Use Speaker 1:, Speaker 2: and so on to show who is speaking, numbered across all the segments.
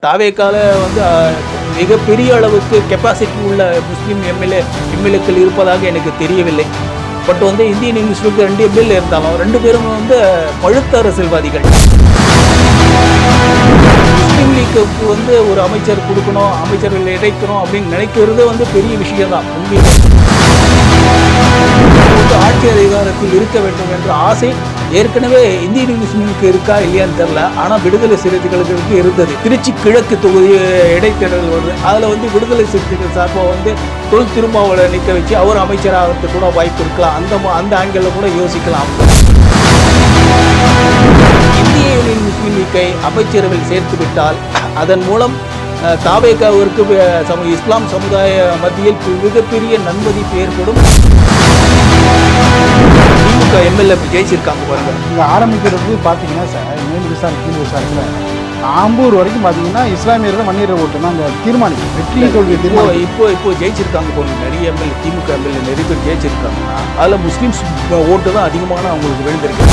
Speaker 1: தாவேக்கால வந்து மிகப்பெரிய அளவுக்கு கெப்பாசிட்டி உள்ள முஸ்லீம் எம்எல்ஏக்கள் இருப்பதாக எனக்கு தெரியவில்லை. பட் வந்து இந்தியன் முஸ்லீமுக்கு 2 எம்எல்ஏ இருந்தாலும் 2 பேரும் வந்து பழுத்த அரசியல்வாதிகள். முஸ்லீம் லீக்கு வந்து ஒரு அமைச்சர் கொடுக்கணும், அமைச்சர்கள் இணைக்கணும் அப்படின்னு நினைக்கிறது வந்து பெரிய விஷயம் தான். உண்மையிலே ஆட்சி அதிகாரத்தில் இருக்க வேண்டும் என்ற ஆசை ஏற்கனவே இந்தியன் முஸ்லீமுக்கு இருக்கா இல்லையான்னு தெரியல. ஆனால் விடுதலை சிறுத்தைகளுக்கு இருந்தது. திருச்சி கிழக்கு தொகுதி இடைத்தேர்தல் வருது. அதில் வந்து விடுதலை சிறுத்தைகள் சார்பாக வந்து தொல் திருமாவளவனை நிற்க வச்சு அவர் அமைச்சராகிறதுக்கு கூட வாய்ப்பு இருக்கலாம். அந்த ஆங்கிளில் கூட யோசிக்கலாம். இந்திய யூனியன் முஸ்லீம் லீக்கை அமைச்சரவையில் சேர்த்து விட்டால் அதன் மூலம் தாவேகாவிற்கு இஸ்லாம் சமுதாய மத்தியில் மிகப்பெரிய நன்மதிப்பு ஏற்படும். திமுக எம்எல்ஏ ஜெயிச்சிருக்காங்க பாருங்க.
Speaker 2: இங்கே ஆரம்பிக்கிறது பார்த்தீங்கன்னா சார், மேல் விசாரணை கீழ் விசாரணையில் ஆம்பூர் வரைக்கும் பார்த்தீங்கன்னா இஸ்லாமியர்கள் மன்னியர் ஓட்டு தான் அந்த தீர்மானிக்கும் வெற்றி தோல்வி
Speaker 1: இப்போ ஜெயிச்சிருக்காங்க போன நிறைய எம்எல்ஏ, திமுக எம்எல்ஏ நிறைய பேர் ஜெயிச்சிருக்காங்க. அதில் முஸ்லீம்ஸ் ஓட்டு தான் அதிகமான அவங்களுக்கு விழுந்திருக்கு.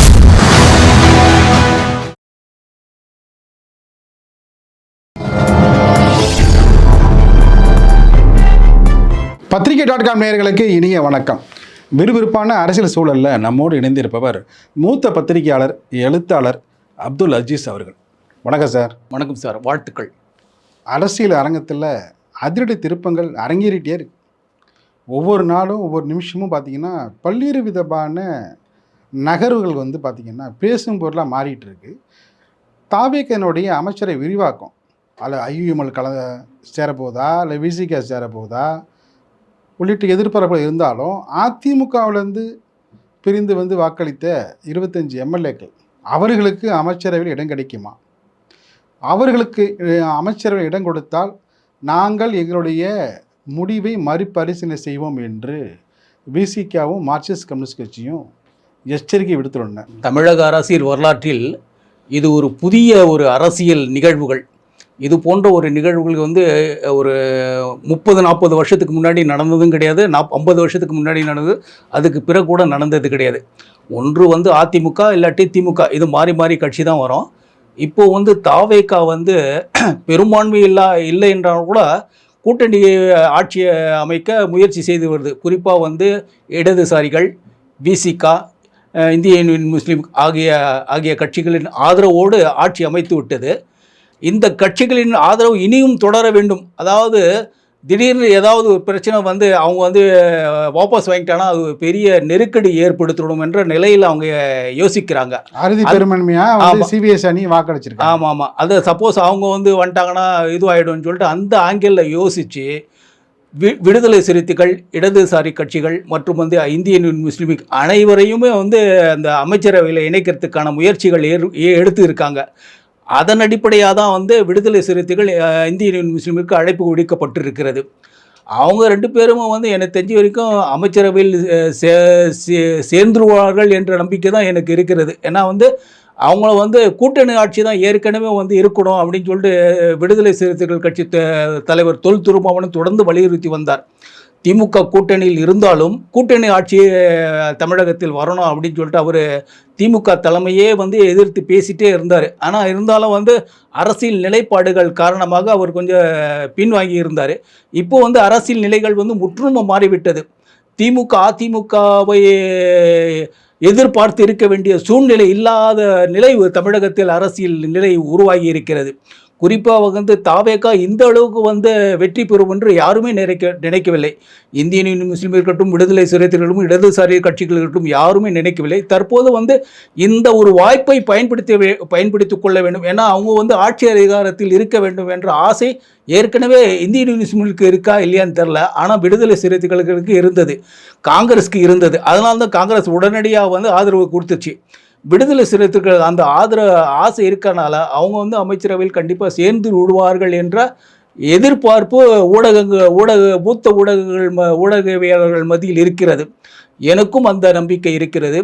Speaker 2: பத்திரிகை.com நேயர்களுக்கு இனிய வணக்கம். விறுவிறுப்பான அரசியல் சூழலில் நம்மோடு இணைந்திருப்பவர் மூத்த பத்திரிகையாளர், எழுத்தாளர் அப்துல் அஜீஸ் அவர்கள். வணக்கம் சார்.
Speaker 1: வணக்கம் சார், வாழ்த்துக்கள்.
Speaker 2: அரசியல் அரங்கத்தில் அதிரடி திருப்பங்கள் அரங்கேறிட்டே இருக்கு. ஒவ்வொரு நாளும் ஒவ்வொரு நிமிஷமும் பார்த்திங்கன்னா பல்வேறு விதமான நகர்வுகள் வந்து பார்த்திங்கன்னா பேசும் பொருளாக மாறிட்டு இருக்கு. தாவேகனுடைய அமைச்சரை விரிவாக்கம், அதில் ஐயுஎம்எல் சேரப்போதா இல்லை விசிகே சேரப்போதா உள்ளிட்ட எதிர்பார்ப்புகள் இருந்தாலும் அதிமுகவிலேருந்து பிரிந்து வந்து வாக்களித்த 25 எம்எல்ஏக்கள் அவர்களுக்கு அமைச்சரவையில் இடம் கிடைக்குமா? அவர்களுக்கு அமைச்சரவையில் இடம் கொடுத்தால் நாங்கள் எங்களுடைய முடிவை மறுபரிசீலனை செய்வோம் என்று விசிகாவும் மார்க்சிஸ்ட் கம்யூனிஸ்ட் கட்சியும் எச்சரிக்கை விடுத்துள்ளன.
Speaker 1: தமிழக அரசியல் வரலாற்றில் இது ஒரு புதிய அரசியல் நிகழ்வுகள். இது போன்ற ஒரு நிகழ்வுகள் வந்து ஒரு 30-40 வருஷத்துக்கு முன்னாடி நடந்ததும் கிடையாது, 50 வருஷத்துக்கு முன்னாடி நடந்தது, அதுக்கு பிறகு கூட நடந்தது கிடையாது. ஒன்று வந்து அதிமுக இல்லாட்டி திமுக, இது மாறி மாறி கட்சி தான் வரும். இப்போது வந்து தாவேகா வந்து பெரும்பான்மை இல்லை என்றாலும் கூட கூட்டணி ஆட்சியை அமைக்க முயற்சி செய்து வருது. குறிப்பாக வந்து இடதுசாரிகள், விசிகா, இந்திய யூனியன் முஸ்லீம் ஆகிய கட்சிகளின் ஆதரவோடு ஆட்சி அமைத்து விட்டது. இந்த கட்சிகளின் ஆதரவு இனியும் தொடர வேண்டும். அதாவது திடீர்னு ஏதாவது ஒரு பிரச்சனை வந்து அவங்க வந்து வாபஸ் வாங்கிட்டானா அது பெரிய நெருக்கடி ஏற்படுத்தணும் என்ற நிலையில் அவங்க யோசிக்கிறாங்க.
Speaker 2: அறுதி பெரும்பான்மையாக சிபிஎஸ் அணி வாக்களிச்சிருக்காங்க.
Speaker 1: ஆமாம். அது சப்போஸ் அவங்க வந்து வந்துட்டாங்கன்னா இதுவாகிடும்னு சொல்லிட்டு அந்த ஆங்கிளில் யோசித்து விடுதலை சிறுத்தைகள், இடதுசாரி கட்சிகள் மற்றும் வந்து இந்திய யூனியன் முஸ்லீம் அனைவரையுமே வந்து அந்த அமைச்சரவையில் இணைக்கிறதுக்கான முயற்சிகள் எடுத்து இருக்காங்க. அதன் அடிப்படையாக தான் வந்து விடுதலை சிறுத்தைகள் இந்திய யூனியன் முஸ்லீமுக்கு அழைப்பு விடுக்கப்பட்டிருக்கிறது. அவங்க 2 பேரும் வந்து எனக்கு தெரிஞ்ச வரைக்கும் அமைச்சரவையில் சேர்ந்துருவார்கள் என்ற நம்பிக்கை தான் எனக்கு இருக்கிறது. ஏன்னா வந்து அவங்கள வந்து கூட்டணி ஆட்சி தான் ஏற்கனவே வந்து இருக்கணும் அப்படின்னு சொல்லிட்டு விடுதலை சிறுத்தைகள் கட்சி தலைவர் தொல் திருமாவளவன் தொடர்ந்து வலியுறுத்தி வந்தார். திமுக கூட்டணியில் இருந்தாலும் கூட்டணி ஆட்சி தமிழகத்தில் வரணும் அப்படின்னு சொல்லிட்டு அவர் திமுக தலைமையே வந்து எதிர்த்து பேசிகிட்டே இருந்தார். ஆனால் இருந்தாலும் வந்து அரசியல் நிலைப்பாடுகள் காரணமாக அவர் கொஞ்சம் பின்வாங்கி இருந்தார். இப்போ வந்து அரசியல் நிலைகள் வந்து முற்றிலும் மாறிவிட்டது. திமுக அதிமுகவை எதிர்பார்த்து இருக்க வேண்டிய சூழ்நிலை இல்லாத நிலை தமிழகத்தில் அரசியல் நிலை உருவாகி இருக்கிறது. குறிப்பாக வந்து தாவேகா இந்த அளவுக்கு வந்து வெற்றி பெறும் என்று யாருமே நினைக்கவில்லை. இந்தியன் யூனியன் முஸ்லீம் இருக்கட்டும், விடுதலை சிறுத்தைகளும், இடதுசாரி கட்சிகள் இருக்கட்டும், யாருமே நினைக்கவில்லை. தற்போது வந்து இந்த ஒரு வாய்ப்பை பயன்படுத்தி கொள்ள வேண்டும். ஏன்னா அவங்க வந்து ஆட்சி அதிகாரத்தில் இருக்க வேண்டும் என்ற ஆசை ஏற்கனவே இந்தியன் யூனியன் முஸ்லீமுக்கு இருக்கா இல்லையான்னு தெரில. ஆனால் விடுதலை சிறுத்தைகளுக்கு இருந்தது, காங்கிரஸுக்கு இருந்தது. அதனால தான் காங்கிரஸ் உடனடியாக வந்து ஆதரவு கொடுத்துச்சு. விடுதலை சிறுத்தைகள் அந்த ஆசை இருக்கனால அவங்க வந்து அமைச்சரவையில் கண்டிப்பாக சேர்ந்து விடுவார்கள் என்ற எதிர்பார்ப்பு மூத்த ஊடகவியலாளர்கள் மத்தியில் இருக்கிறது. எனக்கும் அந்த நம்பிக்கை இருக்கிறது.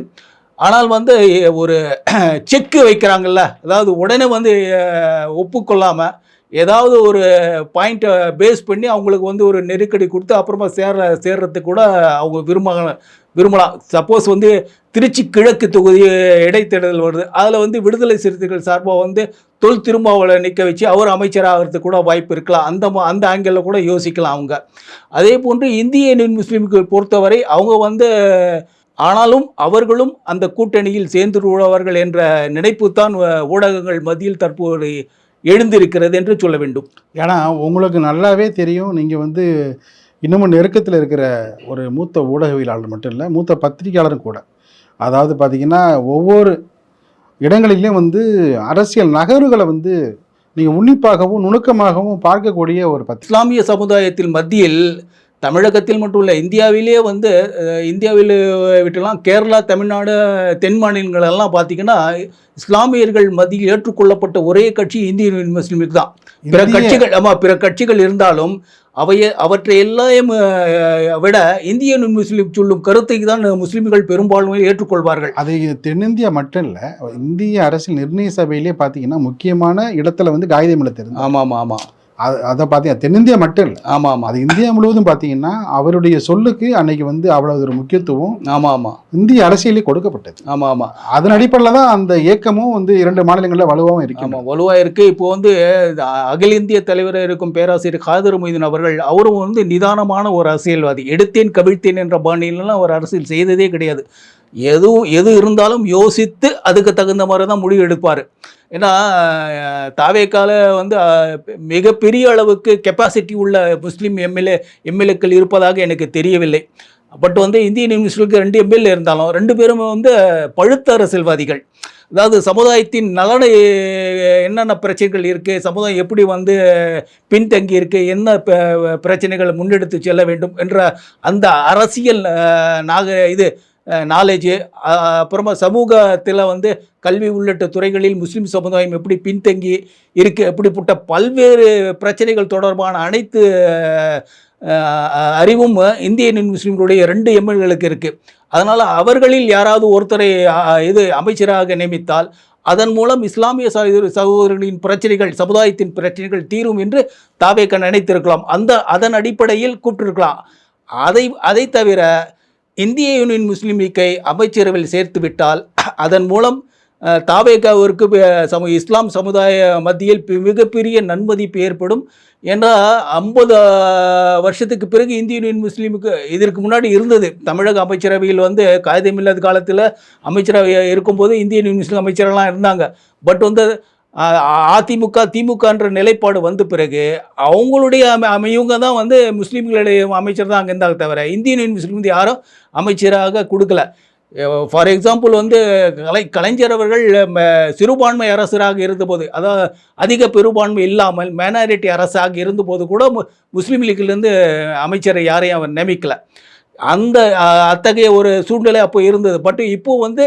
Speaker 1: ஆனால் வந்து ஒரு செக்கு வைக்கிறாங்கல்ல, அதாவது உடனே வந்து ஒப்புக்கொள்ளாமல் ஏதாவது ஒரு பாயிண்ட்டை பேஸ் பண்ணி அவங்களுக்கு வந்து ஒரு நெருக்கடி கொடுத்து அப்புறமா சேர்றதுக்கு கூட அவங்க விரும்பலாம். சப்போஸ் வந்து திருச்சி கிழக்கு தொகுதி இடைத்தேர்தல் வருது, அதில் வந்து விடுதலை சிறுத்தைகள் சார்பாக வந்து தொல் திருமாவளவனை நிற்க வச்சு அவர் அமைச்சராகிறதுக்கு கூட வாய்ப்பு இருக்கலாம். அந்த ஆங்கிளில் கூட யோசிக்கலாம் அவங்க. அதே போன்று இந்திய யூனியன் முஸ்லீமுக்கு பொறுத்தவரை அவங்க வந்து ஆனாலும் அவர்களும் அந்த கூட்டணியில் சேர்ந்துள்ளவர்கள் என்ற நினைப்பு தான் ஊடகங்கள் மத்தியில் தற்போது எழுந்திருக்கிறது என்று சொல்ல வேண்டும்.
Speaker 2: ஏன்னா உங்களுக்கு நல்லாவே தெரியும், நீங்கள் வந்து இன்னமும் நெருக்கத்தில் இருக்கிற ஒரு மூத்த ஊடகவியலாளர் மட்டும் இல்லை, மூத்த பத்திரிகையாளரும் கூட. அதாவது பார்த்தீங்கன்னா ஒவ்வொரு இடங்களிலையும் வந்து அரசியல் நகர்வுகளை வந்து நீங்கள் உன்னிப்பாகவும் நுணுக்கமாகவும் பார்க்கக்கூடிய ஒரு
Speaker 1: இஸ்லாமிய சமுதாயத்தில் மத்தியில் தமிழகத்தில் மட்டும் இல்லை, இந்தியாவிலே வந்து இந்தியாவில் விட்டுலாம் கேரளா, தமிழ்நாடு, தென் மாநிலங்களெல்லாம் பார்த்திங்கன்னா இஸ்லாமியர்கள் மத்தியில் ஏற்றுக்கொள்ளப்பட்ட ஒரே கட்சி இந்திய யூனியன் முஸ்லீமுக்கு தான். பிற கட்சிகள் இருந்தாலும் அவற்றை எல்லாம் விட இந்திய யூனியன் முஸ்லீம் சொல்லும் கருத்தை தான் முஸ்லீம்கள் பெரும்பான்மையை ஏற்றுக்கொள்வார்கள்.
Speaker 2: அது தென்னிந்தியா மட்டும் இல்லை, இந்திய அரசியல் நிர்ணய சபையிலே பார்த்தீங்கன்னா முக்கியமான இடத்துல வந்து காகிதமில்லை தெரியும்.
Speaker 1: ஆமாம் ஆமாம்,
Speaker 2: அதை பார்த்தீங்கன்னா தென்னிந்தியா மட்டும் இல்லை,
Speaker 1: ஆமாம் ஆமாம்,
Speaker 2: அது இந்தியா முழுவதும் பார்த்தீங்கன்னா அவருடைய சொல்லுக்கு அன்னைக்கு வந்து அவ்வளவு ஒரு முக்கியத்துவம்
Speaker 1: ஆமாம் ஆமாம்
Speaker 2: இந்திய அரசியலே கொடுக்கப்பட்டது.
Speaker 1: ஆமாம் ஆமாம்,
Speaker 2: அதன் அடிப்படையில் தான் அந்த இயக்கமும் வந்து 2 மாநிலங்களில் வலுவாகவும் இருக்கு.
Speaker 1: ஆமாம், வலுவாக இருக்குது. இப்போ வந்து அகில இந்திய தலைவராக இருக்கும் பேராசிரியர் காதர் மொய்தீன் அவர்கள், அவரும் வந்து நிதானமான ஒரு அரசியல்வாதி. எடுத்தேன் கவிழ்த்தேன் என்ற பாணியிலலாம் ஒரு அரசியல் செய்ததே கிடையாது. எது இருந்தாலும் யோசித்து அதுக்கு தகுந்த மாதிரி தான் முடிவு எடுப்பார். ஏன்னா தாவேக்கால வந்து மிகப்பெரிய அளவுக்கு கெப்பாசிட்டி உள்ள முஸ்லீம் எம்எல்ஏக்கள் இருப்பதாக எனக்கு தெரியவில்லை. பட் வந்து இந்திய யூனியன் முஸ்லீமுக்கு 2 எம்எல்ஏ இருந்தாலும் 2 பேரும் வந்து பழுத்த அரசியல்வாதிகள். அதாவது சமுதாயத்தின் நலனை என்னென்ன பிரச்சனைகள் இருக்குது, சமுதாயம் எப்படி வந்து பின்தங்கி இருக்குது, என்ன பிரச்சனைகளை முன்னெடுத்து செல்ல வேண்டும் என்ற அந்த அரசியல் நாலேஜு, அப்புறமா சமூகத்தில் வந்து கல்வி உள்ளிட்ட துறைகளில் முஸ்லீம் சமுதாயம் எப்படி பின்தங்கி இருக்குது, எப்படிப்பட்ட பல்வேறு பிரச்சனைகள் தொடர்பான அனைத்து அறிவும் இந்திய யூனியன் முஸ்லீம்களுடைய 2 எம்எல்ஏக்களுக்கு இருக்குது. அதனால் அவர்களில் யாராவது ஒருத்தரை அமைச்சராக நியமித்தால் அதன் மூலம் இஸ்லாமிய சகோதரர்களின் பிரச்சனைகள், சமுதாயத்தின் பிரச்சனைகள் தீரும் என்று தாவேக்கா நினைத்திருக்கலாம். அதன் அடிப்படையில் கூப்பிட்டிருக்கலாம். அதை தவிர இந்திய யூனியன் முஸ்லீம் லீக்கை அமைச்சரவையில் சேர்த்து விட்டால் அதன் மூலம் தாவேக்காவிற்கு இஸ்லாம் சமுதாய மத்தியில் மிகப்பெரிய நன்மதிப்பு ஏற்படும். ஏன்னா 50 வருஷத்துக்கு பிறகு இந்திய யூனியன் முஸ்லீமுக்கு, இதற்கு முன்னாடி இருந்தது தமிழக அமைச்சரவையில் வந்து காகிதமில்லாத காலத்தில் அமைச்சரவை இருக்கும்போது இந்திய யூனியன் முஸ்லீம் அமைச்சரெல்லாம் இருந்தாங்க. பட் வந்து அதிமுக திமுகன்ற நிலைப்பாடு வந்த பிறகு அவங்களுடைய இவங்க தான் வந்து முஸ்லீம்களுடைய அமைச்சர் தான் அங்கே இருந்தாங்க தவிர இந்திய யூனியன் முஸ்லீம் வந்து யாரும் அமைச்சராக கொடுக்கல. ஃபார் எக்ஸாம்பிள் வந்து கலைஞர் அவர்கள் சிறுபான்மை அரசராக இருந்தபோது, அதாவது அதிக பெரும்பான்மை இல்லாமல் மைனாரிட்டி அரசாக இருந்தபோது கூட முஸ்லீம் லீக்கிலேருந்து அமைச்சரை யாரையும் அவர் நியமிக்கலை. அத்தகைய ஒரு சூழ்நிலை அப்போ இருந்தது. பட் இப்போது வந்து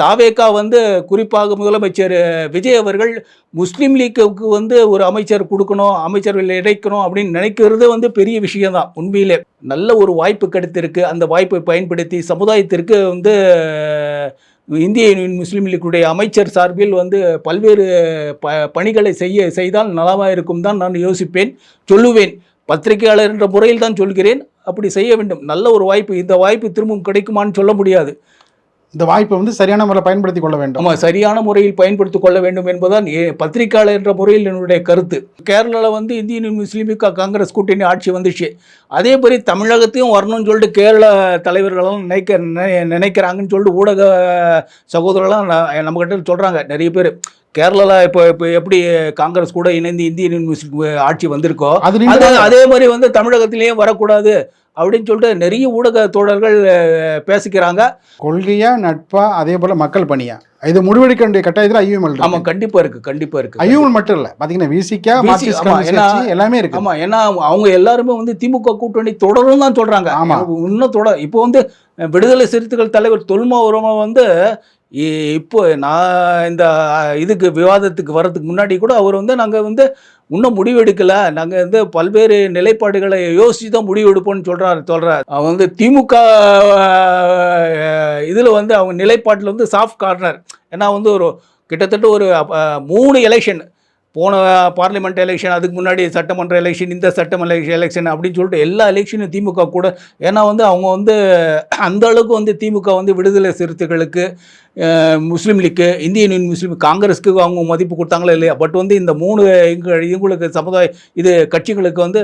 Speaker 1: தாவேக்கா வந்து குறிப்பாக முதலமைச்சர் விஜய் அவர்கள் முஸ்லீம் லீக்குக்கு வந்து ஒரு அமைச்சர் கொடுக்கணும், அமைச்சர்கள் இணைக்கணும் அப்படின்னு நினைக்கிறது வந்து பெரிய விஷயம்தான். உண்மையிலே நல்ல ஒரு வாய்ப்பு கிடைத்திருக்கு. அந்த வாய்ப்பை பயன்படுத்தி சமுதாயத்திற்கு வந்து இந்திய யூனியன் முஸ்லீம் லீக்குடைய அமைச்சர் சார்பில் வந்து பல்வேறு பணிகளை செய்தால் நலமாக இருக்கும் தான் நான் யோசிப்பேன், சொல்லுவேன். பத்திரிகையாளர் என்ற முறையில் தான் சொல்கிறேன். அப்படி செய்ய வேண்டும். நல்ல ஒரு வாய்ப்பு. இந்த வாய்ப்பு திரும்பவும் கிடைக்குமான்னு சொல்ல முடியாது.
Speaker 2: இந்த வாய்ப்பை வந்து சரியான முறையில் பயன்படுத்தி கொள்ள வேண்டும்.
Speaker 1: ஆமாம், சரியான முறையில் பயன்படுத்திக் கொள்ள வேண்டும் என்பதுதான் பத்திரிகையாளர் என்ற முறையில் என்னுடைய கருத்து. கேரளாவில் வந்து இந்திய யூனியன் முஸ்லீமுக்கு காங்கிரஸ் கூட்டணி ஆட்சி வந்துச்சு. அதே மாதிரி தமிழகத்தையும் வரணும்னு சொல்லிட்டு கேரள தலைவர்களெல்லாம் நினைக்கிறாங்கன்னு சொல்லிட்டு ஊடக சகோதரர்கள்லாம் நம்மகிட்ட சொல்கிறாங்க. நிறைய பேர் கேரளாவில் இப்போ எப்படி காங்கிரஸ் கூட இணைந்து இந்திய யூனியன் முஸ்லீம் ஆட்சி வந்திருக்கோ அதே மாதிரி வந்து தமிழகத்திலேயே வரக்கூடாது அப்படின்னு சொல்லிட்டு நிறைய ஊடக தோழர்கள் பேசிக்கிறாங்க.
Speaker 2: கொள்கையா நட்பா அதே போல மக்கள் பணியா இது முடிவெடுக்க வேண்டிய கட்டாயத்தில் ஐயூஎம்எல்.
Speaker 1: ஆமாம், கண்டிப்பாக இருக்குது.
Speaker 2: ஐயூஎல் மட்டும் இல்லை, பார்த்தீங்கன்னா விசிகா எல்லாமே இருக்கு.
Speaker 1: ஆமாம், ஏன்னா அவங்க எல்லாருமே வந்து திமுக கூட்டணி தொடரும் தான் சொல்கிறாங்க. ஆமாம், இன்னும் இப்போ வந்து விடுதலை சிறுத்தைகள் தலைவர் தொல்மாவூரமா வந்து இப்போ நான் இந்த விவாதத்துக்கு வர்றதுக்கு முன்னாடி கூட அவர் வந்து நாங்கள் வந்து இன்னும் முடிவெடுக்கலை, நாங்கள் வந்து பல்வேறு நிலைப்பாடுகளை யோசித்து தான் முடிவெடுப்போம்னு சொல்கிறார். அவன் வந்து திமுக இதில் வந்து அவங்க நிலைப்பாட்டில் வந்து சாஃப்ட் கார்னர். ஏன்னா வந்து கிட்டத்தட்ட ஒரு 3 எலெக்ஷன் போன பார்லிமெண்ட் எலெக்ஷன், அதுக்கு முன்னாடி சட்டமன்ற எலெக்ஷன், இந்த சட்டமன்ற எலெக்ஷன் அப்படின்னு சொல்லிட்டு எல்லா எலெக்ஷனும் திமுக கூட. ஏன்னா வந்து அவங்க வந்து அந்த அளவுக்கு வந்து திமுக வந்து விடுதலை சிறுத்தைகளுக்கு, முஸ்லீம் லீக்கு, இந்தியன் யூனியன் முஸ்லீம், காங்கிரஸுக்கு அவங்க மதிப்பு கொடுத்தாங்களா இல்லையா? பட் வந்து இந்த 3 இவங்களுக்கு சமுதாய கட்சிகளுக்கு வந்து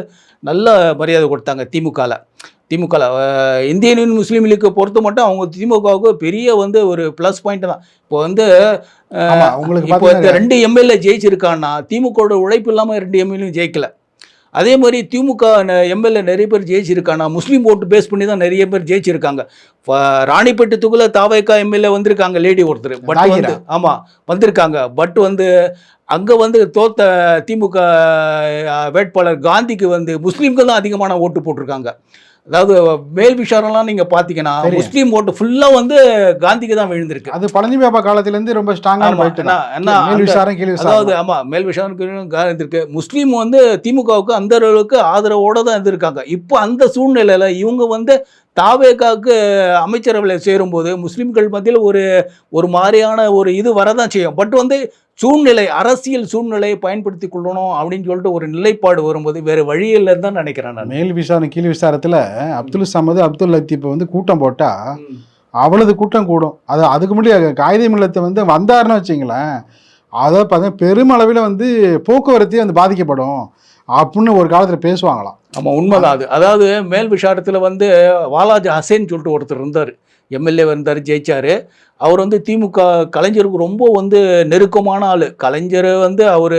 Speaker 1: நல்ல மரியாதை கொடுத்தாங்க திமுகவில். இந்தியன் யூனியன் முஸ்லீம் லீக்கை பொறுத்த மட்டும் அவங்க திமுகவுக்கு பெரிய வந்து ஒரு ப்ளஸ் பாயிண்ட் தான். இப்போ வந்து இப்போ இந்த 2 எம்எல்ஏ ஜெயிச்சிருக்கான்னா திமுகவோட உழைப்பு இல்லாமல் 2 எம்எல்ஏயும் ஜெயிக்கல. அதே மாதிரி திமுக எம்எல்ஏ நிறைய பேர் ஜெயிச்சிருக்காங்க, முஸ்லீம் ஓட்டு பேஸ் பண்ணி தான் நிறைய பேர் ஜெயிச்சிருக்காங்க. ராணிப்பேட்டு தொகுதியில் தாவேகா எம்எல்ஏ வந்திருக்காங்க, லேடி ஒருத்தர். பட் வந்து ஆமாம் வந்திருக்காங்க. பட் வந்து அங்கே வந்து தோத்த திமுக வேட்பாளர் காந்திக்கு வந்து முஸ்லீம்கள் தான் அதிகமான ஓட்டு போட்டிருக்காங்க. அதாவது மேல் விசாரம்லாம் நீங்கள் பார்த்தீங்கன்னா முஸ்லீம் ஓட்டு ஃபுல்லாக வந்து காந்திக்கு தான் விழுந்திருக்கு.
Speaker 2: அது பழனி பாபா காலத்திலேருந்து ரொம்ப ஸ்ட்ராங்காக.
Speaker 1: அதாவது ஆமாம், மேல் விசாரம் காந்தி இருக்கு. முஸ்லீம் வந்து திமுகவுக்கு அந்த அளவுக்கு ஆதரவோடு தான் இருந்திருக்காங்க. இப்போ அந்த சூழ்நிலையில் இவங்க வந்து தாவேகாவுக்கு அமைச்சரவையில் சேரும்போது முஸ்லீம்கள் மத்தியில் ஒரு மாதிரியான ஒரு இது வரதான் செய்யும். பட் வந்து சூழ்நிலை, அரசியல் சூழ்நிலையை பயன்படுத்தி கொள்ளணும் அப்படின்னு சொல்லிட்டு ஒரு நிலைப்பாடு வரும்போது வேறு வழியில் தான் நினைக்கிறேன் நான்.
Speaker 2: மேல் விசாரணை கீழ் விசாரத்தில் அப்துல் சமது, அப்துல் லத்தீப் வந்து கூட்டம் போட்டால் அவ்வளவு கூட்டம் கூடும். அதுக்கு முன்னாடி காயிதே மில்லத்தை வந்து வந்தாருன்னு வச்சிங்களேன், அதை பார்த்தீங்கன்னா பெருமளவில் வந்து போக்குவரத்தே வந்து பாதிக்கப்படும் அப்படின்னு ஒரு காலத்தில் பேசுவாங்களாம்.
Speaker 1: ஆமாம், உண்மைதான் அது. அதாவது மேல் விசாரத்தில் வந்து வாலாஜி ஹசேன் சொல்லிட்டு ஒருத்தர் இருந்தார், எம்எல்ஏ இருந்தார், ஜெயிச்சார். அவர் வந்து திமுக கலைஞருக்கு ரொம்ப வந்து நெருக்கமான ஆள். கலைஞர் வந்து அவர்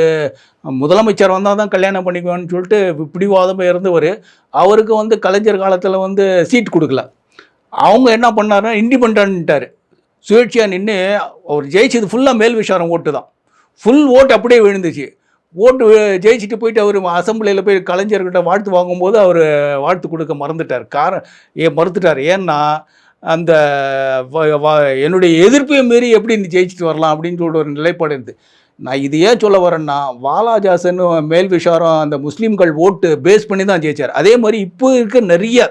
Speaker 1: முதலமைச்சர் வந்தால் தான் கல்யாணம் பண்ணிக்குவேன்னு சொல்லிட்டு பிடிவாதமாக இருந்தவர். அவருக்கு வந்து கலைஞர் காலத்தில் வந்து சீட் கொடுக்கல. அவங்க என்ன பண்ணாருன்னா இண்டிபெண்ட்டார், சுயேட்சையாக நின்று அவர் ஜெயிச்சது ஃபுல்லாக மேல் விசாரம் ஓட்டு தான். ஃபுல் ஓட்டு அப்படியே விழுந்துச்சு. ஓட்டு ஜெயிச்சுட்டு போயிட்டு அவர் அசம்பிளியில் போய் கலைஞர்கிட்ட வாழ்த்து வாங்கும்போது அவர் வாழ்த்து கொடுக்க மறுத்துட்டார். ஏன்னா அந்த என்னுடைய எதிர்ப்பை மீறி எப்படி ஜெயிச்சுட்டு வரலாம் அப்படின்னு சொல்லிட்டு ஒரு நிலைப்பாடு இருந்து. நான் இது ஏன் சொல்ல வரேன்னா, வாலாஜாசன் மேல் விசாரம் அந்த முஸ்லீம்கள் ஓட்டு பேஸ் பண்ணி தான் ஜெயிச்சார். அதே மாதிரி இப்போ இருக்க நிறைய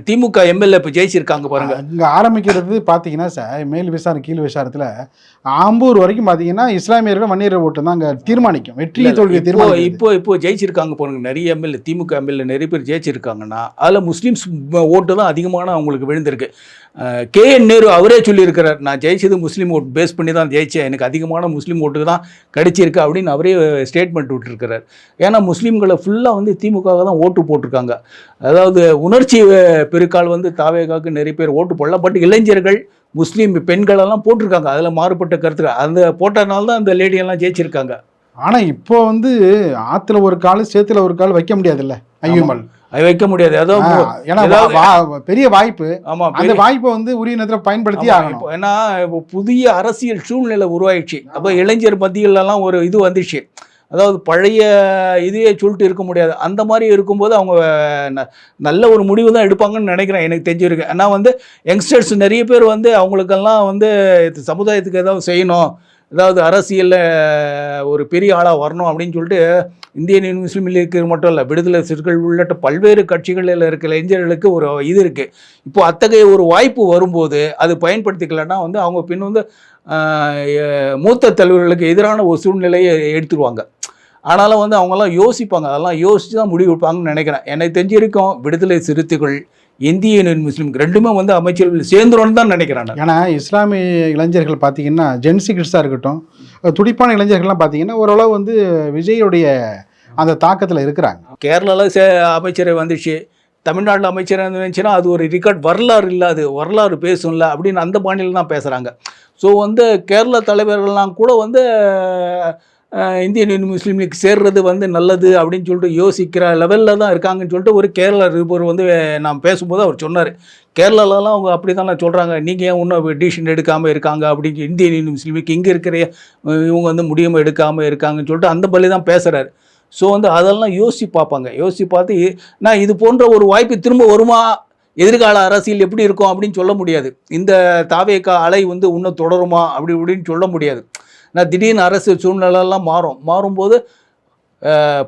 Speaker 1: திமுக எம்எல்ஏ இப்போ ஜெயிச்சிருக்காங்க பாருங்க.
Speaker 2: இங்கே ஆரம்பிக்கிறது பார்த்தீங்கன்னா சார், மேல் விசாரணை கீழ் விசாரத்தில் ஆம்பூர் வரைக்கும் பார்த்தீங்கன்னா இஸ்லாமியர்கள் வன்னியர் ஓட்டு தான் அங்கே தீர்மானிக்கும், வெற்றியை தோல்வியை தீர்மானிக்கும்.
Speaker 1: இப்போ ஜெயிச்சிருக்காங்க பாருங்க நிறைய எம்எல்ஏ, திமுக எம்எல்ஏ நிறைய பேர் ஜெயிச்சிருக்காங்கன்னா அதில் முஸ்லீம்ஸ் ஓட்டு தான் அதிகமான அவங்களுக்கு விழுந்திருக்கு. KN நேரு அவரே சொல்லியிருக்கிறார், நான் ஜெயிச்சது முஸ்லீம் ஓட்டு பேஸ் பண்ணி தான் ஜெயித்தேன், எனக்கு அதிகமான முஸ்லீம் ஓட்டு தான் கிடைச்சிருக்கு அப்படின்னு அவரே ஸ்டேட்மெண்ட் விட்டுருக்கிறார். ஏன்னா முஸ்லீம்களை ஃபுல்லாக வந்து திமுக தான் ஓட்டு போட்டிருக்காங்க. அதாவது உணர்ச்சி பெருக்கால் வந்து தாவேகாவுக்கு நிறைய பேர் ஓட்டு போடல. பட் இளைஞர்கள், முஸ்லீம் பெண்களெல்லாம் போட்டிருக்காங்க. அதில் மாறுபட்ட கருத்துக்கள் அந்த போட்டனால தான் அந்த லேடியெல்லாம் ஜெயிச்சிருக்காங்க.
Speaker 2: ஆனால் இப்போ வந்து ஆற்றுல ஒரு கால் சேத்துல ஒரு கால் வைக்க முடியாதுல்ல ஐயமல்,
Speaker 1: அது வைக்க முடியாது.
Speaker 2: அதாவது பெரிய வாய்ப்பு. ஆமாம், அந்த வாய்ப்பை வந்து உரிய நேரத்தில் பயன்படுத்தி ஆகணும்.
Speaker 1: ஏன்னா புதிய அரசியல் சூழ்நிலை உருவாயிடுச்சு. அப்போ இளைஞர் மத்தியிலலாம் ஒரு இது வந்துச்சு. அதாவது பழைய இதையே சொல்லிட்டு இருக்க முடியாது. அந்த மாதிரி இருக்கும்போது அவங்க நல்ல ஒரு முடிவு தான் எடுப்பாங்கன்னு நினைக்கிறேன், எனக்கு தெரிஞ்சிருக்கு. ஏன்னா வந்து யங்ஸ்டர்ஸ் நிறைய பேர் வந்து அவங்களுக்கெல்லாம் வந்து சமுதாயத்துக்கு ஏதாவது செய்யணும், ஏதாவது அரசியலில் ஒரு பெரிய ஆளாக வரணும் அப்படின்னு சொல்லிட்டு இந்தியன் யூனியன் முஸ்லீம் லீக்கு மட்டும் இல்லை, விடுதலை சிறுத்தைகள் உள்ளிட்ட பல்வேறு கட்சிகளில் இருக்கிற இளைஞர்களுக்கு ஒரு இது இருக்குது. இப்போது அத்தகைய ஒரு வாய்ப்பு வரும்போது அது பயன்படுத்திக்கலன்னா வந்து அவங்க பின் வந்து மூத்த தலைவர்களுக்கு எதிரான ஒரு சூழ்நிலையை எடுத்துருவாங்க. ஆனாலும் வந்து அவங்கெல்லாம் யோசிப்பாங்க, அதெல்லாம் யோசித்து தான் முடிவு எடுப்பாங்கன்னு நினைக்கிறேன். எனக்கு தெரிஞ்சிருக்கும் விடுதலை சிறுத்தைகள், இந்திய யூனியன் முஸ்லீம் ரெண்டுமே வந்து அமைச்சர்கள் சேர்ந்துருன்னு தான் நினைக்கிறேன்.
Speaker 2: ஏன்னா இஸ்லாமிய இளைஞர்கள் பார்த்தீங்கன்னா ஜென்சி கிட்ஸாக இருக்கட்டும், துடிப்பான இளைஞர்கள்லாம் பார்த்தீங்கன்னா ஓரளவு வந்து விஜயோடைய அந்த தாக்கத்தில் இருக்கிறாங்க.
Speaker 1: கேரளாவில் அமைச்சரை வந்துச்சு, தமிழ்நாட்டில் அமைச்சராக இருந்துச்சுன்னா அது ஒரு ரெக்கார்ட், வரலாறு இல்லாது வரலாறு பேசும்ல அப்படின்னு அந்த பாணியில் தான் பேசுகிறாங்க. ஸோ வந்து கேரள தலைவர்கள்லாம் கூட வந்து இந்தியன் யூனியன் முஸ்லீம் லீக் சேர்றது வந்து நல்லது அப்படின்னு சொல்லிட்டு யோசிக்கிற லெவலில் தான் இருக்காங்கன்னு சொல்லிட்டு ஒரு கேரளா ரிப்போர்ட் வந்து நான் பேசும்போது அவர் சொன்னார். கேரளாலலாம் அவங்க அப்படி தானே சொல்கிறாங்க, நீங்கள் ஏன் இன்னும் டிசிஷன் எடுக்காமல் இருக்காங்க அப்படின்னு. இந்தியன் யூனியன் முஸ்லீம் லீக் இங்கே இருக்கிற இவங்க வந்து முடியாமல் எடுக்காமல் இருக்காங்கன்னு சொல்லிட்டு அந்த பள்ளி தான் பேசுகிறாரு. ஸோ வந்து அதெல்லாம் யோசித்து பார்ப்பாங்க. யோசித்து பார்த்து நான் இது போன்ற ஒரு வாய்ப்பு திரும்ப வருமா, எதிர்கால அரசியல் எப்படி இருக்கும் அப்படின்னு சொல்ல முடியாது. இந்த தாவேகா அலை வந்து இன்னும் தொடருமா அப்படி இப்படின்னு சொல்ல முடியாது. நான் திடீர்னு அரசியல் சூழ்நிலையெல்லாம் மாறும்போது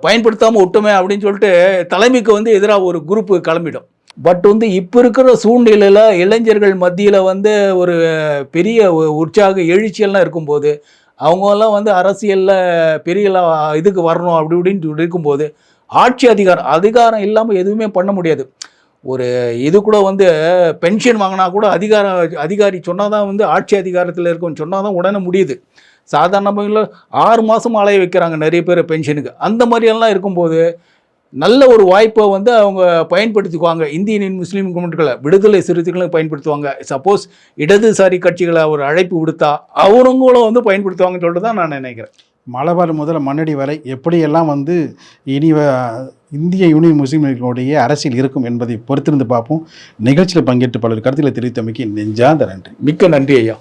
Speaker 1: பயன்படுத்தாமல் விட்டுமே அப்படின்னு சொல்லிட்டு தலைமைக்கு வந்து எதிராக ஒரு குரூப்பு கிளம்பிடும். பட் வந்து இப்போ இருக்கிற சூழ்நிலையில் இளைஞர்கள் மத்தியில் வந்து ஒரு பெரிய உற்சாக எழுச்சியெல்லாம் இருக்கும்போது அவங்கெல்லாம் வந்து அரசியலில் பெரிய இதுக்கு வரணும் அப்படி இப்படின்னு இருக்கும்போது ஆட்சி அதிகாரம் இல்லாமல் எதுவுமே பண்ண முடியாது. ஒரு இது கூட வந்து பென்ஷன் வாங்கினா கூட அதிகாரி சொன்னால் தான் வந்து ஆட்சி அதிகாரத்தில் இருக்குன்னு சொன்னால் தான் உடனே முடியுது. சாதாரண 6 மாதம் அலைய வைக்கிறாங்க நிறைய பேர் பென்ஷனுக்கு. அந்த மாதிரியெல்லாம் இருக்கும்போது நல்ல ஒரு வாய்ப்பை வந்து அவங்க பயன்படுத்திக்குவாங்க. இந்தியன் முஸ்லீம் கம்யூனிட்டிகளை விடுதலை சிறுத்தைகளும் பயன்படுத்துவாங்க. சப்போஸ் இடதுசாரி கட்சிகளை ஒரு அழைப்பு விடுத்தா அவங்களும் வந்து பயன்படுத்துவாங்கன்னு சொல்லிட்டு தான் நான் நினைக்கிறேன்.
Speaker 2: மலபார் முதல் மண்ணடி வரை எப்படியெல்லாம் வந்து இனி இந்திய யூனியன் முஸ்லீம் லீக்கினுடைய அரசியல் இருக்கும் என்பதை பொறுத்திருந்து பார்ப்போம். நிகழ்ச்சியில் பங்கேற்று பலர் கருத்துக்களை தெரிவித்தமைக்கு நெஞ்சார்ந்த நன்றி.
Speaker 1: மிக்க நன்றி ஐயா.